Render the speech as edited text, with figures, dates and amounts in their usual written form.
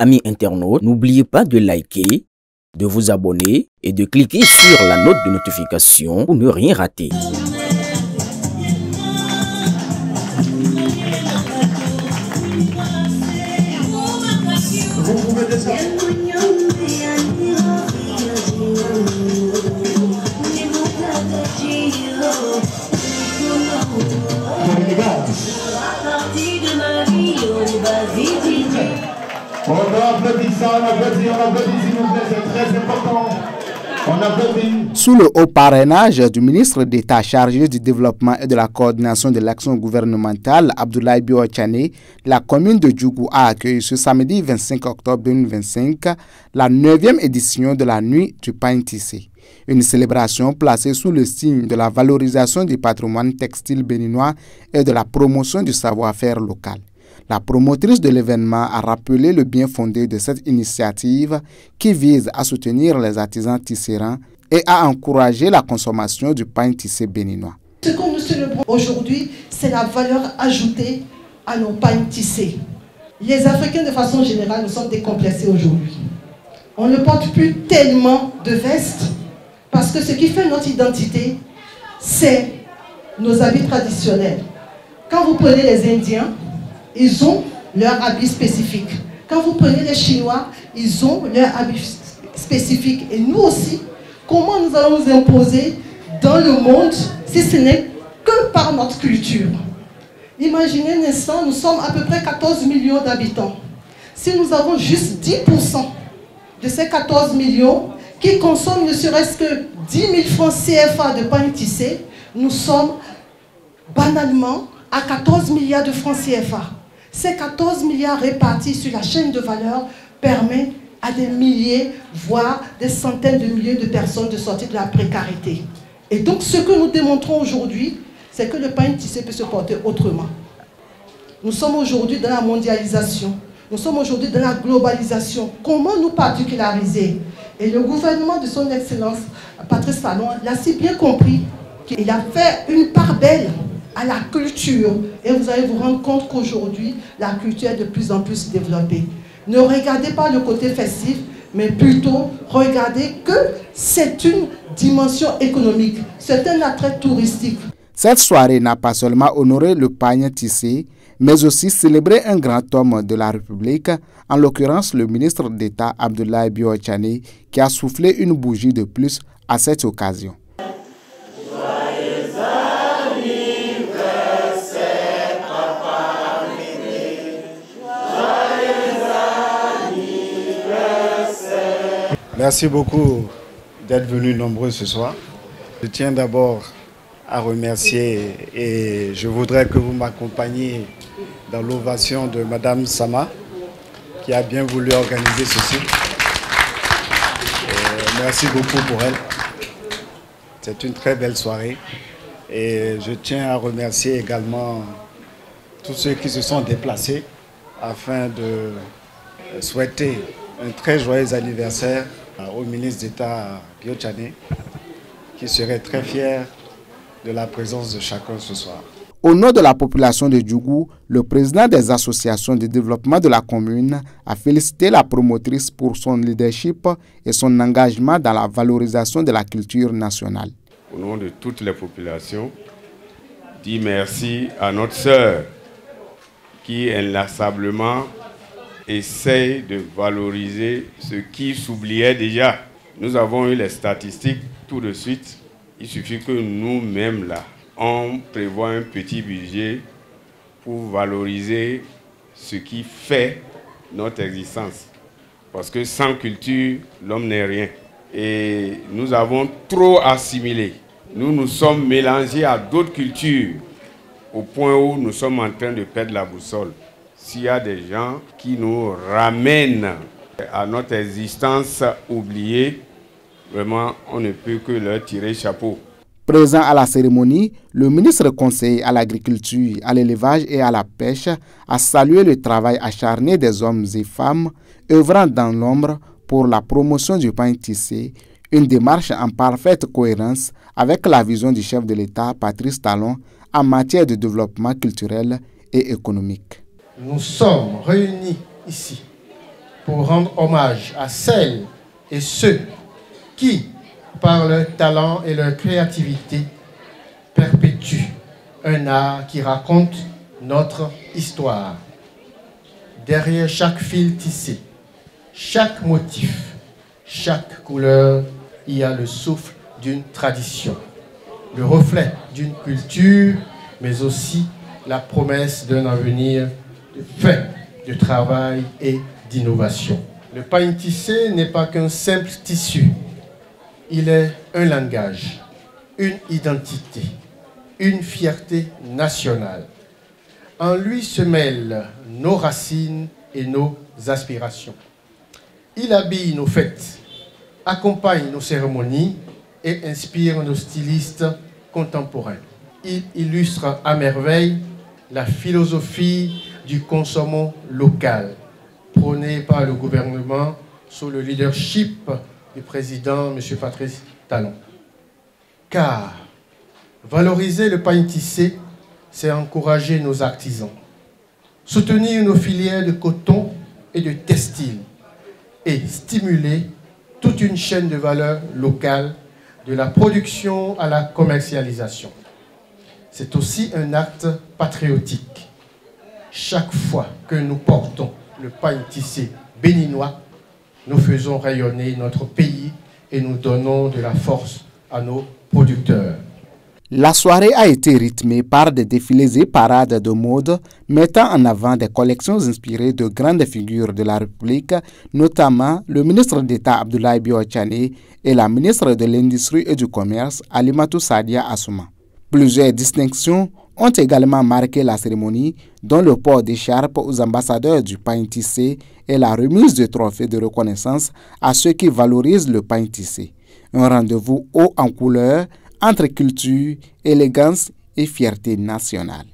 amis internautes, n'oubliez pas de liker, de vous abonner et de cliquer sur la note de notification pour ne rien rater. On applaudit ça, on applaudit, s'il vous plaît, c'est très important. On applaudit. Sous le haut parrainage du ministre d'État chargé du développement et de la coordination de l'action gouvernementale, Abdoulaye Bio-Tchane, la commune de Djougou a accueilli ce samedi 25 octobre 2025 la 9e édition de la Nuit du pain tissé. Une célébration placée sous le signe de la valorisation du patrimoine textile béninois et de la promotion du savoir-faire local. La promotrice de l'événement a rappelé le bien fondé de cette initiative qui vise à soutenir les artisans tisserands et à encourager la consommation du pain tissé béninois. Ce que nous célébrons aujourd'hui, c'est la valeur ajoutée à nos pains tissés. Les Africains, de façon générale, nous sommes décomplexés aujourd'hui. On ne porte plus tellement de vestes parce que ce qui fait notre identité, c'est nos habits traditionnels. Quand vous prenez les Indiens, ils ont leur habit spécifique. Quand vous prenez les Chinois, ils ont leur habit spécifique. Et nous aussi, comment nous allons nous imposer dans le monde si ce n'est que par notre culture? Imaginez un instant, nous sommes à peu près 14 millions d'habitants. Si nous avons juste 10% de ces 14 millions qui consomment ne serait-ce que 10 000 francs CFA de pain tissé, nous sommes banalement à 14 milliards de francs CFA. Ces 14 milliards répartis sur la chaîne de valeur permettent à des milliers, voire des centaines de milliers de personnes de sortir de la précarité. Et donc ce que nous démontrons aujourd'hui, c'est que le pain tissé peut se porter autrement. Nous sommes aujourd'hui dans la mondialisation, nous sommes aujourd'hui dans la globalisation. Comment nous particulariser? Et le gouvernement de son Excellence, Patrice Talon, l'a si bien compris qu'il a fait une part belle à la culture. Et vous allez vous rendre compte qu'aujourd'hui, la culture est de plus en plus développée. Ne regardez pas le côté festif, mais plutôt regardez que c'est une dimension économique, c'est un attrait touristique. Cette soirée n'a pas seulement honoré le pain tissé, mais aussi célébré un grand homme de la République, en l'occurrence le ministre d'État Abdoulaye Bio-Tchane, qui a soufflé une bougie de plus à cette occasion. Merci beaucoup d'être venus nombreux ce soir. Je tiens d'abord à remercier et je voudrais que vous m'accompagniez dans l'ovation de Madame Sama qui a bien voulu organiser ceci. Merci beaucoup pour elle. C'est une très belle soirée et je tiens à remercier également tous ceux qui se sont déplacés afin de souhaiter un très joyeux anniversaire au ministre d'État Bio-Tchane, qui serait très fier de la présence de chacun ce soir. Au nom de la population de Djougou, le président des associations de développement de la commune a félicité la promotrice pour son leadership et son engagement dans la valorisation de la culture nationale. Au nom de toutes les populations, dis merci à notre sœur qui inlassablement essaye de valoriser ce qui s'oubliait déjà. Nous avons eu les statistiques tout de suite. Il suffit que nous-mêmes, là, on prévoit un petit budget pour valoriser ce qui fait notre existence. Parce que sans culture, l'homme n'est rien. Et nous avons trop assimilé. Nous nous sommes mélangés à d'autres cultures au point où nous sommes en train de perdre la boussole. S'il y a des gens qui nous ramènent à notre existence oubliée, vraiment, on ne peut que leur tirer chapeau. Présent à la cérémonie, le ministre conseiller à l'agriculture, à l'élevage et à la pêche a salué le travail acharné des hommes et femmes œuvrant dans l'ombre pour la promotion du pain tissé, une démarche en parfaite cohérence avec la vision du chef de l'État, Patrice Talon, en matière de développement culturel et économique. Nous sommes réunis ici pour rendre hommage à celles et ceux qui, par leur talent et leur créativité, perpétuent un art qui raconte notre histoire. Derrière chaque fil tissé, chaque motif, chaque couleur, il y a le souffle d'une tradition, le reflet d'une culture, mais aussi la promesse d'un avenir fait de travail et d'innovation. Le pain tissé n'est pas qu'un simple tissu, il est un langage, une identité, une fierté nationale. En lui se mêlent nos racines et nos aspirations. Il habille nos fêtes, accompagne nos cérémonies et inspire nos stylistes contemporains. Il illustre à merveille la philosophie du consommons local, prônée par le gouvernement sous le leadership du président M. Patrice Talon. Car valoriser le pain tissé, c'est encourager nos artisans, soutenir nos filières de coton et de textile et stimuler toute une chaîne de valeur locale de la production à la commercialisation. C'est aussi un acte patriotique. Chaque fois que nous portons le pain tissé béninois, nous faisons rayonner notre pays et nous donnons de la force à nos producteurs. La soirée a été rythmée par des défilés et parades de mode mettant en avant des collections inspirées de grandes figures de la République, notamment le ministre d'État Abdoulaye Bio Tchane et la ministre de l'Industrie et du Commerce Alimatou Sadia Assouma. Plusieurs distinctions ont également marqué la cérémonie, dont le port d'écharpe aux ambassadeurs du pain tissé et la remise de trophées de reconnaissance à ceux qui valorisent le pain tissé. Un rendez-vous haut en couleur entre culture, élégance et fierté nationale.